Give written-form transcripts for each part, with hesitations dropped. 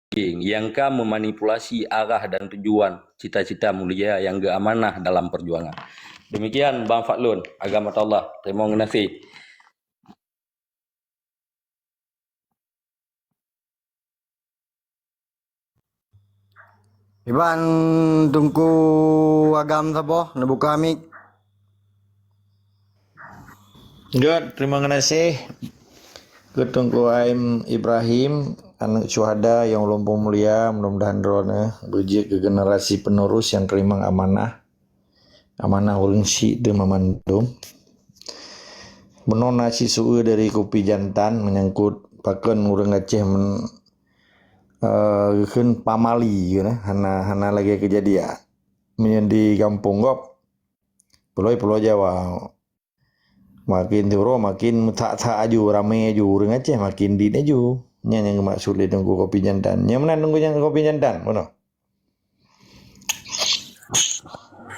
yang memanipulasi arah dan tujuan cita-cita mulia yang amanah dalam perjuangan. Demikian Bang Fadlun, agama Allah. Terima kasih. Iban tungku agam sabo nabuka mik. Good, terima kasih. Ketungku Aim Ibrahim, anak syuhada yang lumpuh mulia, mudah-mudahan drone berjik ke generasi penerus yang terima amanah ulun si de memandum. Menona si suhu dari kopi jantan menyangkut paken urang Aceh kan pamali gitu nah, hana lagi kejadian menjadi kampung gop pulau Jawa makin turo makin tak aju rame aju urang Aceh makin di aju yang maksud dia tunggu kopi jantan yang mana tunggu yang kopi jantan mana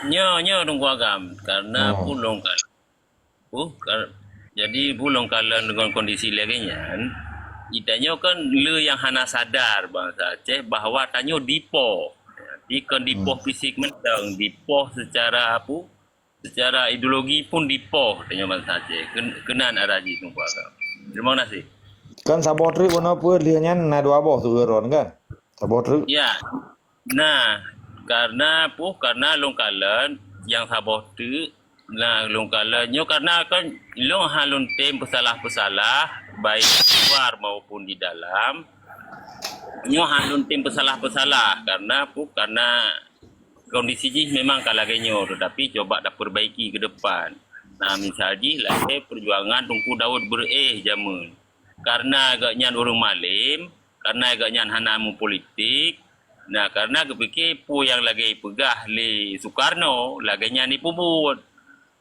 Nyo tunggu agam karena pulong kan. Jadi pulong kalau dengan kondisi laginya itanya kan le yang hana sadar bangsa Aceh bahawa tanyo dipo. Jadi kan dipo fisik mentang, dipo secara apa? Secara ideologi pun dipo tanyo bangsa Aceh. Kenan araji tunggu agam. Terima kasih. kan sabotri mana apa lianya na dua boh tu ron kan sabotri Ya. Nah, karena longkalan yang sabot tu nah longkalannya karena kan long halun tem pesalah-pesalah baik luar maupun di dalam nyo halun tem pesalah-pesalah karena kondisi ji memang kalagenyo tetapi coba dah perbaiki ke depan. Nah, misalnya lah perjuangan Tunku Daud jamun. Karena agaknya orang malim, karena agaknya hanamu politik. Nah, karena kepikir pu yang lagi pegah li Soekarno, laginya ni pubut.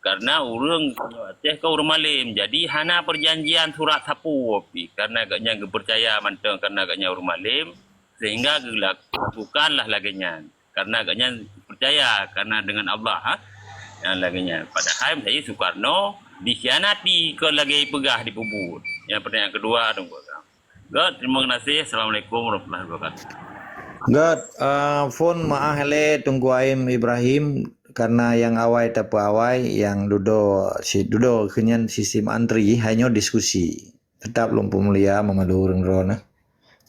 Karena orang Aceh ke orang malim. Jadi hana perjanjian surat sapu karena agaknya percaya manteng karena agaknya orang malim sehingga lakukanlah laginya. Karena agaknya percaya karena dengan Allah yang laginya. Padahal saya Soekarno dikhianati ke lagi pegah di pubut. Yang pertanyaan kedua tunggu. Terima kasih. Assalamualaikum warahmatullahi wabarakatuh. God, phone maahele tunggu Aim Ibrahim karena yang awai tapi awai yang dudo kenyan sistem antri hanya diskusi tetap lumpuh mulia memadu urang rona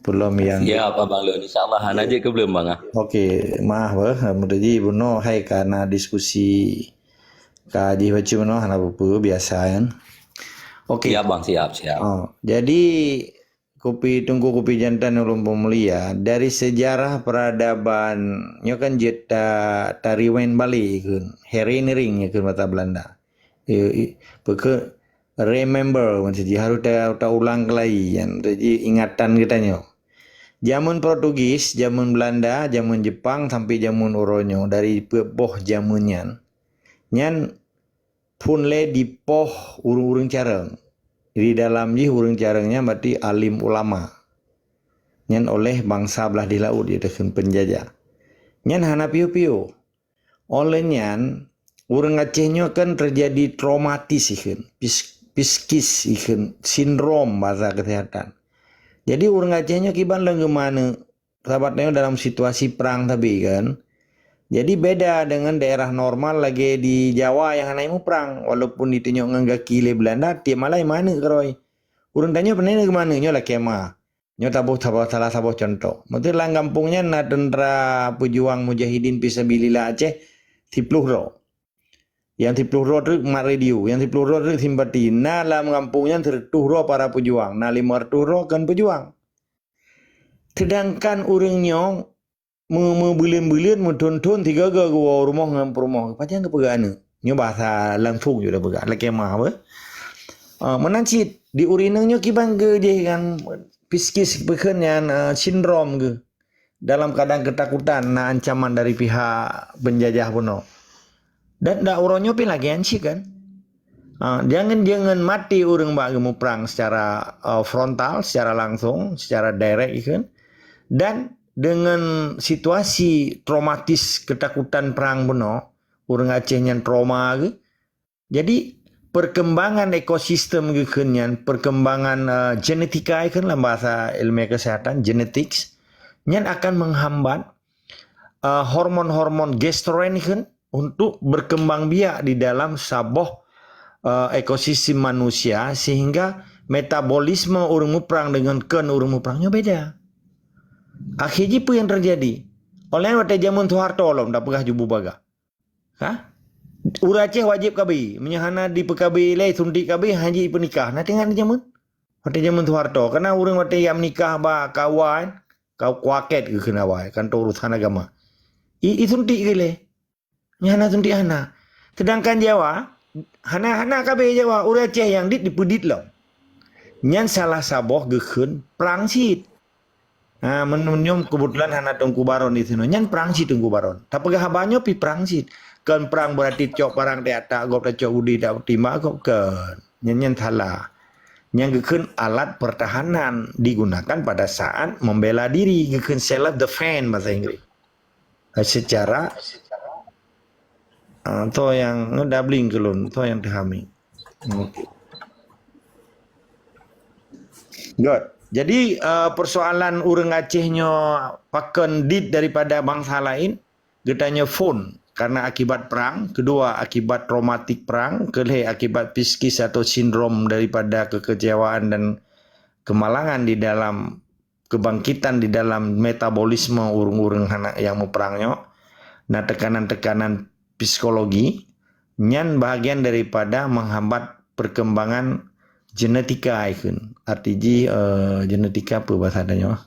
belum yang Ya apa Bang Lun, insyaallah hana aja ke belum Bang. Okey, maaf mudaji buno hai karena diskusi kaji baca buno hana buku biasa kan. Okey. Siap Bang, siap. Jadi tunggu kopi jantan lumpuh mulia dari sejarah peradabannya kan jeta tariwen Bali kan herinnering kan mata Belanda peke remember maksudnya harus ta ulang lagi yang jadi ingatan kitanya zaman Portugis zaman Belanda zaman Jepang sampai zaman Uronyo dari boh zamannya nyan pun le di poh urung-urung careng di dalam urang carengnya berarti alim ulama nyan oleh bangsa belah di laut dia dengan penjajah nyan hana piu-piu oleh nyan urang Acehnya kan terjadi traumatis ikan piskis ikan sindrom bahasa kesehatan jadi urang Acehnya kiban lengemana sahabatnya dalam situasi perang tapi kan jadi beda dengan daerah normal lagi di Jawa yang hanaimu perang. Walaupun ditunjuk nganggaki le Belanda, dia malah mana keroi. Urang tanya pernah ke mana? Nyo lah kemah. Nyo tabuh salah satu contoh. Mesti lang kampungnya na tentera pejuang mujahidin fisabilillah Aceh Tipluh Ro. Yang Tipluh Ro tu mak radio. Yang Tipluh Ro tu simpati. Na dalam kampungnya tertuh ro para pejuang. Na 500 ro kan pejuang. Sedangkan urangnya membulian-bulian mentonton tiga gua rumah ngam rumah macam ke pegana nyo bahasa langsung je dah pegah laki mah apa menancit di urinangnya kibang ke je kan piskis beken yang sindrom ke dalam keadaan ketakutan na ancaman dari pihak penjajah puno dan dak uronyo pun lagi anci kan jangan mati urang bak gemu perang secara frontal secara langsung secara direct kan dan dengan situasi traumatis ketakutan perang beno urang Aceh yang trauma ke jadi perkembangan ekosistem ke kenyan perkembangan genetika kan dalam bahasa ilmiah kesehatan genetics nyan akan menghambat hormon-hormon gesteron kan untuk berkembang biak di dalam sabah ekosistem manusia sehingga metabolisme urang muprang dengan urang muprangnya beda. Akhirnya apa yang terjadi? Oleh waktu zaman Soeharto lom tak pernah jubu baga. Ha? Urang Aceh wajib kabi, menyahana di PKB le suntik kabi haji pernikah. Nah tengah zaman. Waktu zaman Soeharto karena urang waktu yang menikah ba kawan, kau kuaket ke kena wae kan urusan agama. I suntik ke le. Nyana suntik hana. Sedangkan Jawa, hana kabe Jawa urang Aceh yang dipedit lom. Nyan salah saboh gekeun perang sit. Menyum kebetulan hana Tengku Baron di sini. Nyan perang sit Tengku Baron. Tapi habanyo pi perang sit. Kan perang berarti cok parang teata gop cok udi dak timah gop kan. Nyan salah. Nyan gekeun alat pertahanan digunakan pada saat membela diri, gekeun self defense bahasa Inggris. Secara to yang ngedabling kelun, to yang tehami. Okay. Good. Jadi persoalan urang Acehnya paken dit daripada bangsa lain, getanya phone karena akibat perang, kedua akibat traumatik perang, ketiga akibat psikis atau sindrom daripada kekecewaan dan kemalangan di dalam kebangkitan di dalam metabolisme urang-urang yang mau perangnya. Nah, tekanan-tekanan psikologi nyan bahagian daripada menghambat perkembangan genetika ikun. Artinya genetika apa bahasa adanya?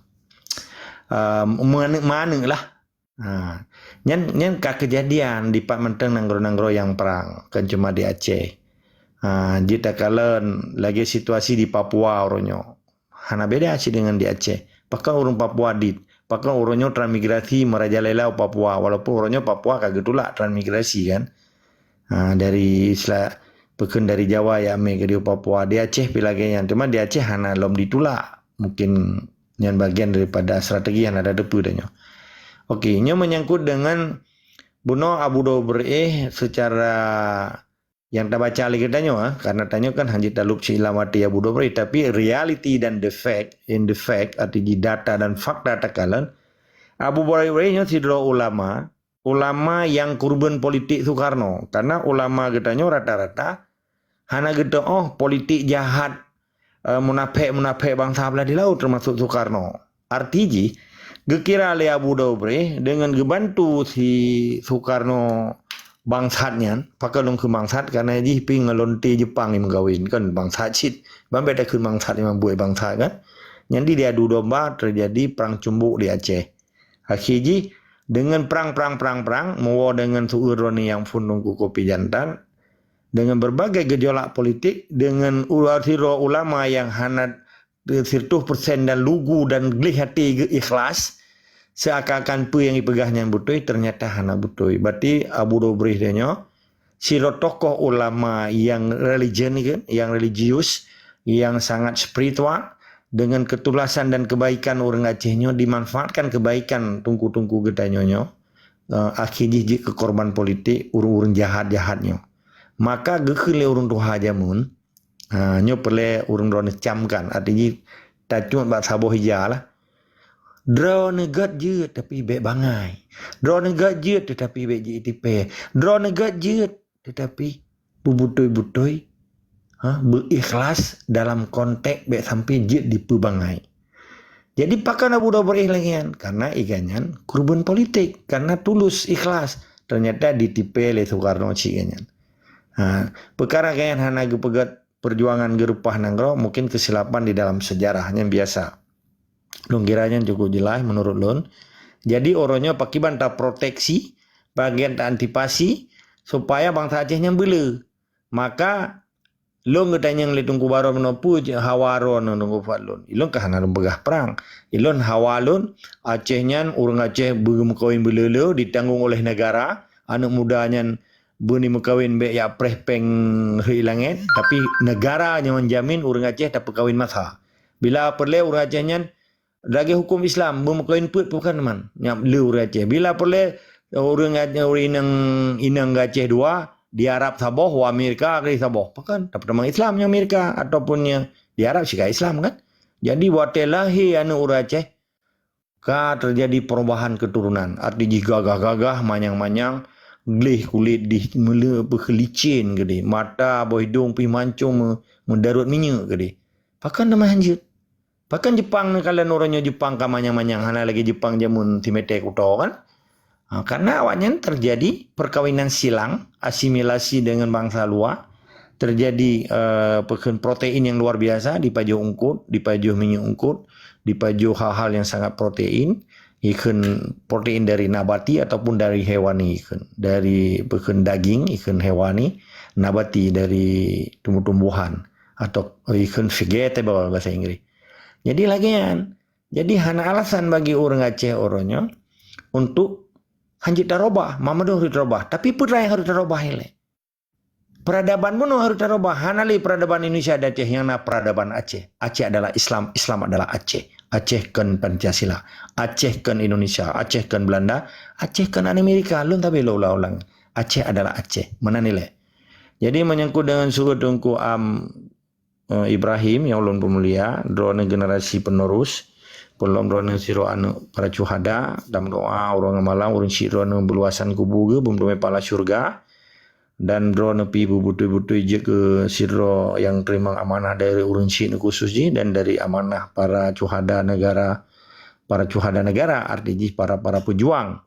Mana lah. Nyan kejadian di Pak Menteng nanggro-nanggro yang perang kan cuma di Aceh. Jita kalen lagi situasi di Papua oronyo. Hana beda sih dengan di Aceh. Pakai urang Papua dit. Pakai oronyo transmigrasi merajalela Papua walaupun oronyo Papua kagak tulak transmigrasi kan. Dari pekan dari Jawa ya me ke Papua di Aceh pilagenya cuma di Aceh hana lom ditulak mungkin yang bagian daripada strategi yang ada depu danyo. Okey, nya menyangkut dengan buno Abu Dhabi secara yang tak baca lagi danyo karena tanyo kan hanjit taluk silamati Abu Dhabi tapi reality dan the fact artinya data dan fakta takalan Abu Dhabi nya sidro ulama yang kurban politik Soekarno karena ulama getanyo rata-rata hana geto politik jahat munafik bangsa belah di laut termasuk Soekarno. Artinya gekira le Abu Dhabi dengan gebantu si Soekarno bangsatnya pakai long ke bangsat karena ji ping ngelonti Jepang yang menggawin kan bangsat sit bambe dak ke bangsat yang buat bangsat kan. Jadi dia adu domba terjadi perang cumbuk di Aceh. Akhirnya dengan perang mau dengan suuroni yang fundung ku kopi jantan dengan berbagai gejolak politik dengan ulama yang hanat 100% dan lugu dan gelih hati ikhlas seakan-akan pu yang dipegahnya butoi ternyata hana butoi. Berarti Abu Dhabi denyo siro tokoh ulama yang religius yang sangat spiritual dengan ketulasan dan kebaikan orang Acehnya dimanfaatkan kebaikan tungku-tungku gedanyonyo akhirnya ke korban politik urung-urung jahat-jahatnya. Maka gekele urung tuha jamun nyo pele urung drone camkan artinya tak cuma bak saboh hija lah. Drone negat je tapi baik bangai. Drone negat je tetapi baik JTP. Drone negat je tetapi bubutoi-butoi berikhlas dalam konteks baik sampai je dipebangai. Jadi pakan Abu Dhabi ikhlangan karena iganyan kurban politik karena tulus ikhlas ternyata ditipe oleh Soekarno ciganyan. Perkara kayan hana gepegat perjuangan gerupah nanggro mungkin kesilapan di dalam sejarahnya biasa. Lung kiranya cukup jelas menurut lun. Jadi orangnya pakai bantah proteksi bagian antipasi supaya bangsa Acehnya bela. Maka Ilon ketanya yang Tengku Baron menopu hawaron nunggu fatlon. Ilon kahana begah perang. Ilon hawalon Acehnya urang Aceh bermekawin belelo ditanggung oleh negara. Anak mudanya beni mekawin be ya prehpeng hilangan tapi negara yang menjamin urang Aceh tak perkawin masa. Bila perle urang Acehnya lagi hukum Islam bermekawin put bukan man. Nyap le urang Aceh. Bila perle urang Aceh inang Aceh dua di Arab Sabah, wa Amerika ke Sabah. Kan dapat nama Islamnya Amerika ataupun di Arab sih Islam kan. Jadi watelahi anu urang Aceh terjadi perubahan keturunan. Artinya gagah-gagah, manyang-manyang, gelih kulit di berkelicin gede, mata, boh hidung, pi mancung, mendarut minyak gede. Pakan nama hanjut. Pakan Jepang ni kalian orangnya Jepang ka manyang-manyang, hana lagi Jepang jamun timete kuto kan. Karena awalnya terjadi perkawinan silang, asimilasi dengan bangsa luar, terjadi protein yang luar biasa, dipajuh ungkut, dipajuh minyak ungkut, dipajuh hal-hal yang sangat protein, ikan protein dari nabati ataupun dari hewani, ikan dari daging, ikan hewani, nabati dari tumbuh-tumbuhan atau ikan vegetable bahasa Inggris. Jadi lagian, jadi hana alasan bagi orang Aceh orangnya untuk hanjit darobah, Mamadou harus darobah, tapi putra yang harus darobah hele. Peradaban pun harus darobah. Hanali peradaban Indonesia dan Aceh yang na peradaban Aceh. Aceh adalah Islam, Islam adalah Aceh. Aceh kan Pancasila, Aceh kan Indonesia, Aceh kan Belanda, Aceh kan Amerika. Lu tapi lo ulang. Aceh adalah Aceh. Mana nilai? Jadi menyangkut dengan suku Tunku Ibrahim yang ulun pemulia, drone generasi penerus, belum drone siro anu para cuhada, dalam doa orang malam urun siro anu beluasan kubu belum pala surga, dan drone pi butuh je ke siro yang terima amanah dari urun siro khusus je, dan dari amanah para cuhada negara artinya para pejuang.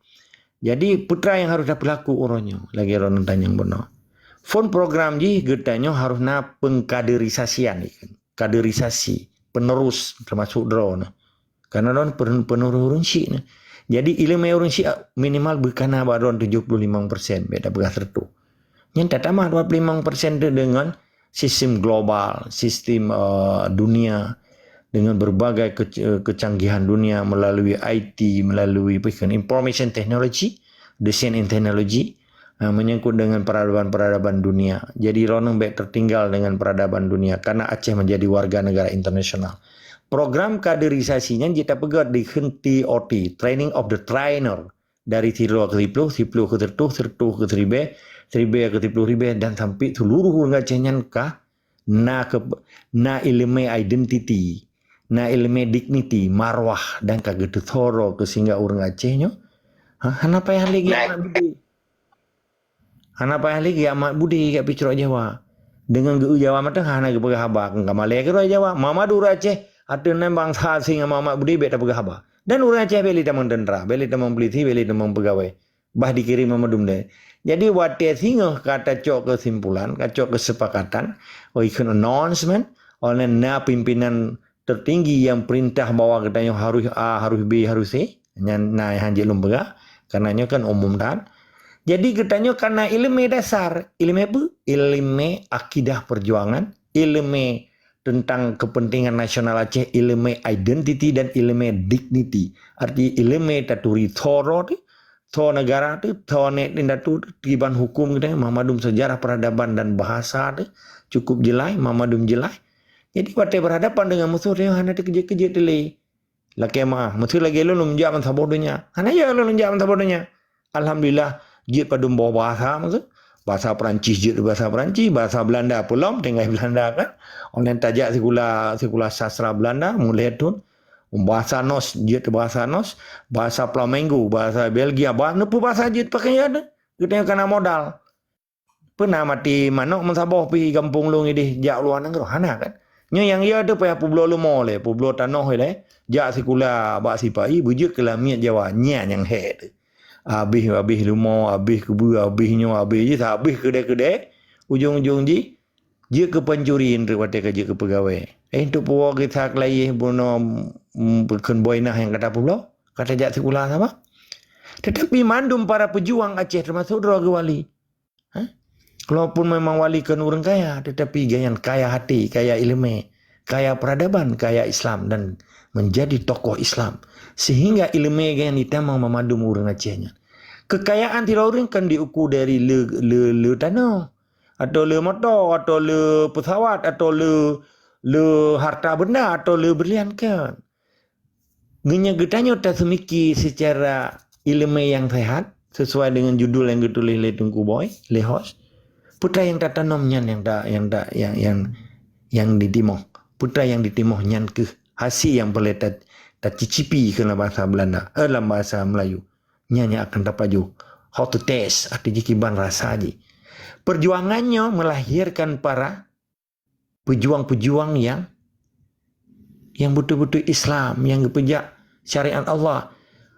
Jadi putra yang harus berlaku orangnya, lagi orang tanya yang benar. Phone program ji getanya harus na pengkaderisasian, kaderisasi penerus termasuk drone. Karena drone penerus urunsi. Jadi ilmu urunsi minimal berkana baron 75%, beda begas tertu. Yang tak tamah 25% itu dengan sistem global, sistem dunia dengan berbagai kecanggihan dunia melalui IT, melalui information technology, design and technology. Menyangkut dengan peradaban-peradaban dunia. Jadi Roneng baik tertinggal dengan peradaban dunia karena Aceh menjadi warga negara internasional. Program kaderisasinya kita pegat di TOT, Training of the Trainer, dari Tiro ke Tipluh, Tipluh ke Tertuh, Tertuh ke Tribe, Tribe ke Tipluh Ribe, dan sampai seluruh orang Acehnya na ilmu identity, na ilmu dignity, marwah, dan kagetu thoro ke sehingga orang Acehnya. Hana payah lagi anak budi. Hana payah lagi amat budi kat picurok Jawa. Dengan geu Jawa mata hana ge pegah haba ke Malay ke Jawa. Mama dur Aceh ada nem bangsa asing amat budi beta pegah haba. Dan urang Aceh beli tamang dendra, beli tamang peliti, beli tamang pegawai. Bah dikirim mamadum deh. Jadi watia singoh kata cok kesimpulan, kacok kesepakatan, ikon announcement oleh na pimpinan tertinggi yang perintah bawa katanya harus A, harus B, harus C. Nah hanjil lumbega karena kan umum dan. Jadi katanya karena ilmu dasar, ilmu apa? Ilmu akidah perjuangan, ilmu tentang kepentingan nasional Aceh, ilmu identity dan ilmu dignity. Arti ilmu taturi thoro, thor negara tu, thor net indatu, tiban hukum kita, mamadum sejarah peradaban dan bahasa tu, cukup jelai, mamadum jelai. Jadi waktu berhadapan dengan musuh dia hanya kerja-kerja delay. Laki mah, musuh lagi lu menjawab sabodonya. Hanya ya lu menjawab sabodonya. Alhamdulillah. Jid pada bawa bahasa maksud bahasa Perancis jid bahasa Perancis, bahasa Belanda pulom tinggal Belanda kan. Orang tajak sekula sastra Belanda mulai tu bahasa Nos jid bahasa Nos, bahasa Flamengo, bahasa Belgia, bahasa jid pakai ada. Kita kena modal. Pernah mati manok mensabah pi kampung lu ngidih jak luar negara hana kan. Nya yang ia ada payah Pueblo Lumo le, Pueblo Tanoh le. Jak sekula bak sipai bujuk kelamiat Jawa nya yang he. Habis lumo, habis kebu, habisnya, habis je, habis kedai-kedai, ujung-ujung je ke pencurian terwate kerja ke pegawai. Itu puak kita kelai buno berken boinah yang kata pulau, kata jak sekolah sama. Tetapi mandum para pejuang Aceh termasuk Droge Wali. Kalaupun memang wali kan orang kaya, tetapi gayan kaya hati, kaya ilmu, kaya peradaban, kaya Islam dan menjadi tokoh Islam. Sehingga ilmu yang ditamang memadum orang Acehnya. Kekayaan tidak orang kan diukur dari le tanah, atau le motor, atau le pesawat, atau le harta benda, atau le berlian kan. Ngenya getanya tak semiki secara ilmu yang sehat, sesuai dengan judul yang ditulis oleh Tunku Boy, le host. Putra yang tak tanamnya yang ditimoh. Putra yang ditimoh nyan ke hasil yang boleh dan cicipi ke dalam bahasa Belanda, dalam bahasa Melayu. Nyanyi akan tapaju. How to taste, arti jikiban rasa aja. Perjuangannya melahirkan para pejuang-pejuang yang betul-betul Islam, yang kepejak syariat Allah.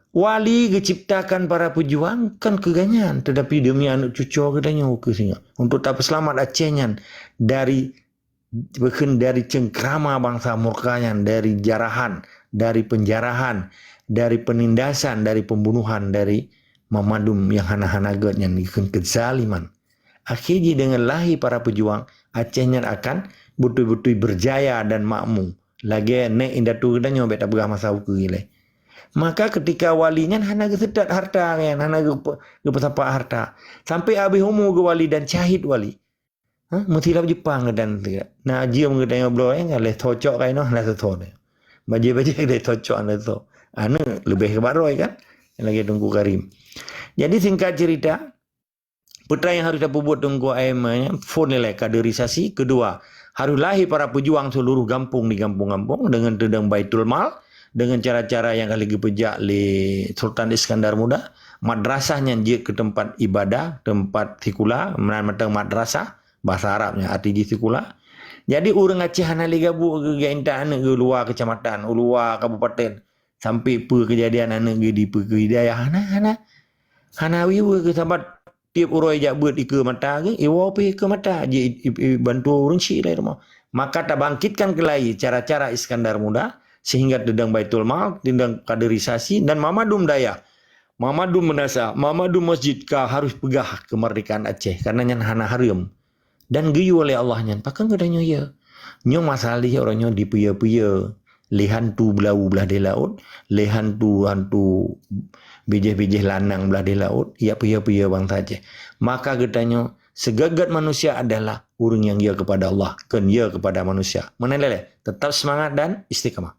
Wali diciptakan para pejuang kan keganyan, tetapi demi anak cucu katanya ke singa untuk tak selamat Acehnya dari cengkrama bangsa murkayan, dari jarahan, dari penjarahan, dari penindasan, dari pembunuhan, dari mamadum yang hana-hana yang kezaliman. Akhirnya dengan lahir para pejuang, Acehnya akan betul-betul berjaya dan makmur. Lagi nek indatu katanya beta berah masa gile. Maka ketika walinya hana gesedat harta kan, hana gepesapa harta. Sampai habis umur ke wali dan syahid wali. Mutilap Jepang dan tidak. Nah, dia mengetanya beliau yang le tocok kain noh lah setone. Baje-baje le tocok anda tu. Anu lebih kebaroi kan? Lagi tunggu Karim. Jadi singkat cerita, putra yang harus dapat buat tunggu ayamnya, phone nilai kaderisasi. Kedua, harus lahir para pejuang seluruh kampung di kampung-kampung dengan tedang Baitul Mal, dengan cara-cara yang kali dipejak oleh Sultan Iskandar Muda. Madrasahnya dia ke tempat ibadah, tempat sikula, menantang madrasah, bahasa Arabnya arti di sikula. Jadi orang Aceh hana gabu ke gaintaan ke luar kecamatan, luar kabupaten, sampai pe kejadian anak ke di pe hidayah hana wiwa ke sahabat tiap uroi jak buat ke mata ke iwa pe ke mata je bantu orang syik lah rumah. Maka tak bangkitkan kelai cara-cara Iskandar Muda sehingga tendang Baitul Mal, tendang kaderisasi dan Mamadum Daya. Mamadum menasa, Mamadum Masjid ka harus pegah kemerdekaan Aceh karena nyan hana harum. Dan geyu oleh Allah nyan. Pakan kadanya ya. Nyo masalah orangnya dipuya-puya. Lehan tu belau belah di laut. Lehan tu hantu bijih-bijih lanang belah di laut. Ya puya-puya bang saja. Maka katanya segagat manusia adalah orang yang ia kepada Allah. Kan ia kepada manusia. Menelele. Tetap semangat dan istiqamah.